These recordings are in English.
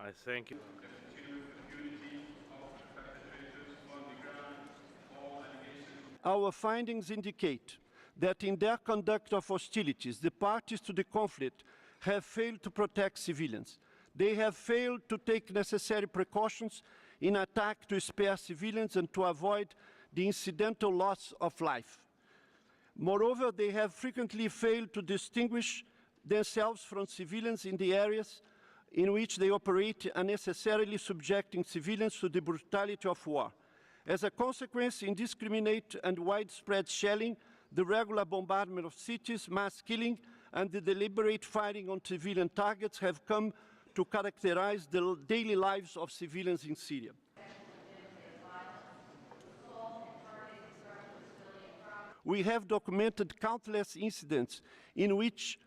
I thank you. Our findings indicate that in their conduct of hostilities, the parties to the conflict have failed to protect civilians. They have failed to take necessary precautions in attack to spare civilians and to avoid the incidental loss of life. Moreover, they have frequently failed to distinguish themselves from civilians in the areas in which they operate, unnecessarily subjecting civilians to the brutality of war. As a consequence, indiscriminate and widespread shelling, the regular bombardment of cities, mass killing, and the deliberate firing on civilian targets have come to characterize the daily lives of civilians in Syria. We have documented countless incidents in which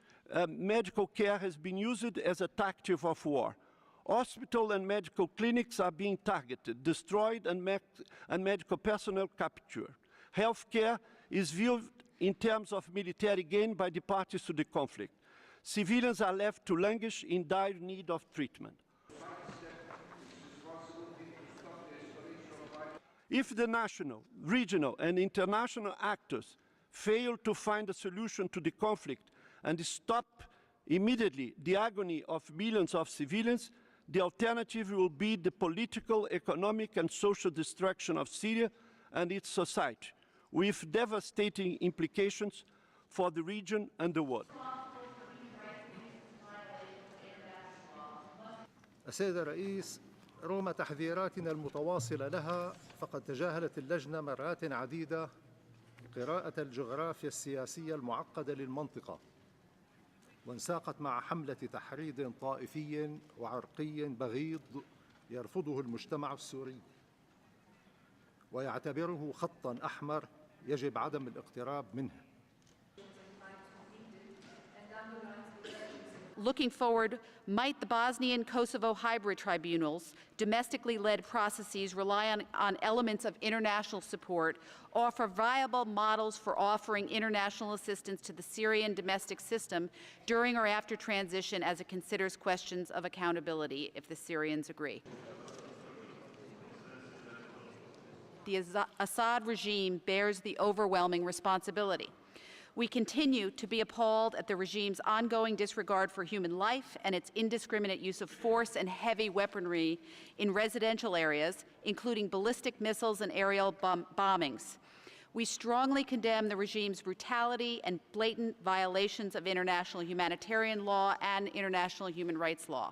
medical care has been used as a tactic of war. Hospital and medical clinics are being targeted, destroyed, and medical personnel captured. Healthcare is viewed in terms of military gain by the parties to the conflict. Civilians are left to languish in dire need of treatment. If the national, regional, and international actors fail to find a solution to the conflict and stop immediately the agony of millions of civilians, the alternative will be the political, economic, and social destruction of Syria and its society, with devastating implications for the region and the world. السيد الرئيس، رغم تحذيراتنا المتواصلة لها فقد تجاهلت اللجنة مرات عديدة قراءة الجغرافيا السياسية المعقدة للمنطقة، وانساقت مع حملة تحريض طائفي وعرقي بغيض يرفضه المجتمع السوري ويعتبره خطاً أحمر يجب عدم الاقتراب منه. Looking forward, might the Bosnian-Kosovo hybrid tribunals, domestically led processes rely on elements of international support, offer viable models for offering international assistance to the Syrian domestic system during or after transition as it considers questions of accountability, if the Syrians agree. The Assad regime bears the overwhelming responsibility. We continue to be appalled at the regime's ongoing disregard for human life and its indiscriminate use of force and heavy weaponry in residential areas, including ballistic missiles and aerial bombings. We strongly condemn the regime's brutality and blatant violations of international humanitarian law and international human rights law.